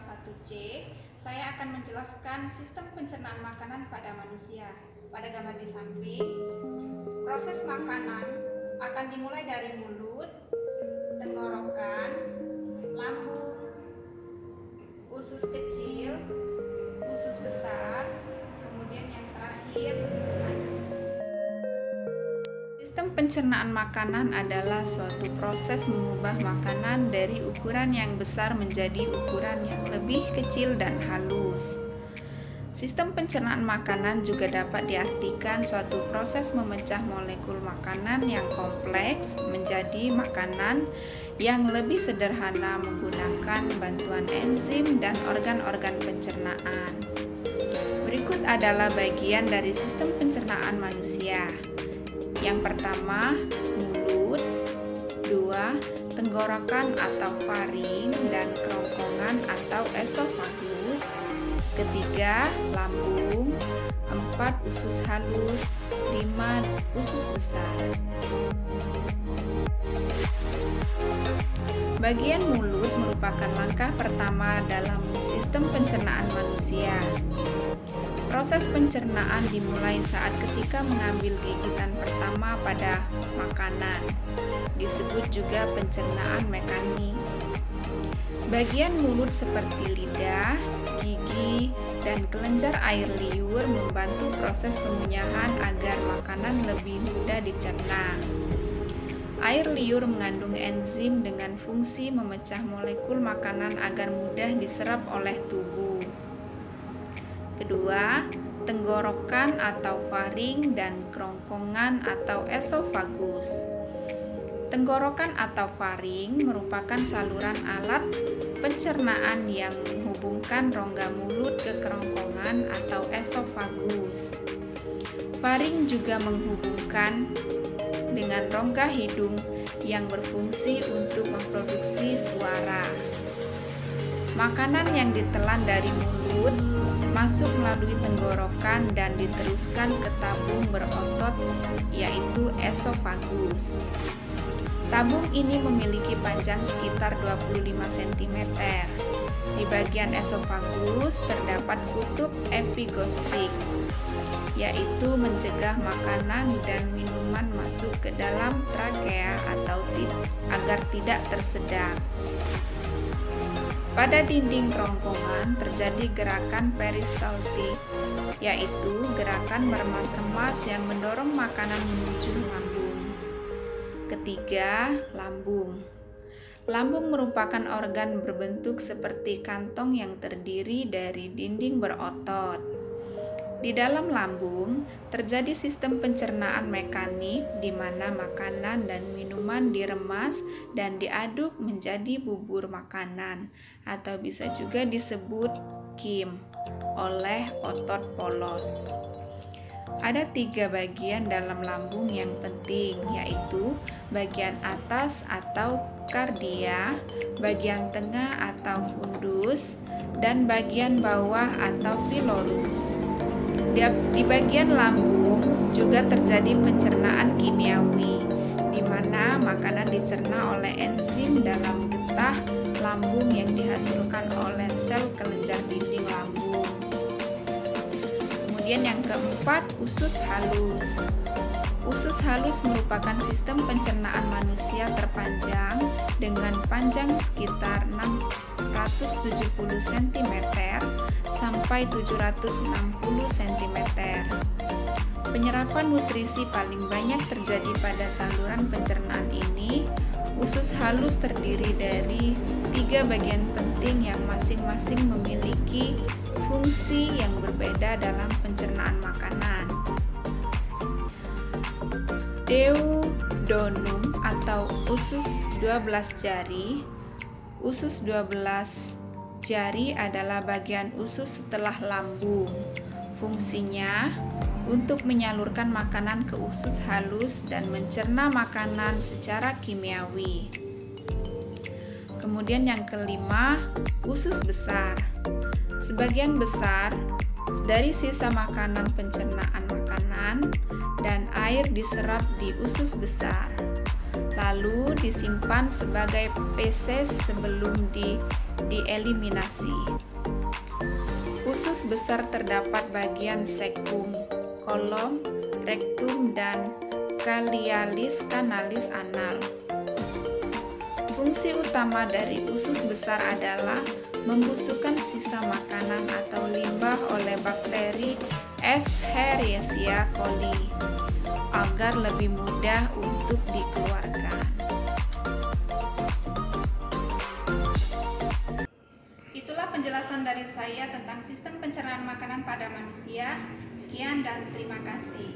kelas 1C, saya akan menjelaskan sistem pencernaan makanan pada manusia. Pada gambar di samping, proses makanan akan dimulai dari mulut, tenggorokan, lambung, usus kecil, usus besar, kemudian yang terakhir anus. Sistem pencernaan makanan adalah suatu proses mengubah makanan dari ukuran yang besar menjadi ukuran yang lebih kecil dan halus. Sistem pencernaan makanan juga dapat diartikan suatu proses memecah molekul makanan yang kompleks menjadi makanan yang lebih sederhana menggunakan bantuan enzim dan organ-organ pencernaan. Berikut adalah bagian dari sistem pencernaan manusia. Yang pertama, mulut. 2. Tenggorokan atau faring dan kerongkongan atau esofagus. Ketiga, lambung. 4. Usus halus. 5. Usus besar. Bagian mulut merupakan langkah pertama dalam sistem pencernaan manusia. Proses pencernaan dimulai saat ketika mengambil gigitan pertama pada makanan. Disebut juga pencernaan mekanik. Bagian mulut seperti lidah, gigi, dan kelenjar air liur membantu proses pemunyahan agar makanan lebih mudah dicerna. Air liur mengandung enzim dengan fungsi memecah molekul makanan agar mudah diserap oleh tubuh. Kedua, tenggorokan atau faring dan kerongkongan atau esofagus. Tenggorokan atau faring merupakan saluran alat pencernaan yang menghubungkan rongga mulut ke kerongkongan atau esofagus. Faring juga menghubungkan dengan rongga hidung yang berfungsi untuk memproduksi suara. Makanan yang ditelan dari mulut masuk melalui tenggorokan dan diteruskan ke tabung berotot, yaitu esofagus. Tabung ini memiliki panjang sekitar 25 cm. Di bagian esofagus terdapat kutub epigastrik, yaitu mencegah makanan dan minuman masuk ke dalam trakea atau agar tidak tersedap. Pada dinding kerongkongan terjadi gerakan peristaltik, yaitu gerakan meremas-remas yang mendorong makanan menuju lambung. Ketiga, lambung. Lambung merupakan organ berbentuk seperti kantong yang terdiri dari dinding berotot. Di dalam lambung terjadi sistem pencernaan mekanik di mana makanan dan minuman diremas dan diaduk menjadi bubur makanan atau bisa juga disebut kim oleh otot polos. Ada 3 bagian dalam lambung yang penting, yaitu bagian atas atau kardia, bagian tengah atau fundus, dan bagian bawah atau pilorus. Di bagian lambung juga terjadi pencernaan kimiawi, di mana makanan dicerna oleh enzim dalam getah lambung yang dihasilkan oleh sel kelenjar dinding lambung. Kemudian yang keempat, usus halus. Usus halus merupakan sistem pencernaan manusia terpanjang dengan panjang sekitar 670 cm sampai 760 cm. Penyerapan nutrisi paling banyak terjadi pada saluran pencernaan ini. Usus halus terdiri dari 3 bagian penting yang masing-masing memiliki fungsi yang berbeda dalam pencernaan makanan. Duodenum atau usus 12 jari. Usus 12 jari adalah bagian usus setelah lambung. Fungsinya untuk menyalurkan makanan ke usus halus dan mencerna makanan secara kimiawi. Kemudian yang kelima, usus besar. Sebagian besar dari sisa makanan pencernaan makanan dan air diserap di usus besar. lalu disimpan sebagai feses sebelum dieliminasi. Usus besar terdapat bagian cecum, kolon, rektum, dan kalialis kanalis anal. Fungsi utama dari usus besar adalah membusukkan sisa makanan atau limbah oleh bakteri Escherichia coli agar lebih mudah untuk dikeluarkan. Itulah penjelasan dari saya tentang sistem pencernaan makanan pada manusia. Sekian dan terima kasih.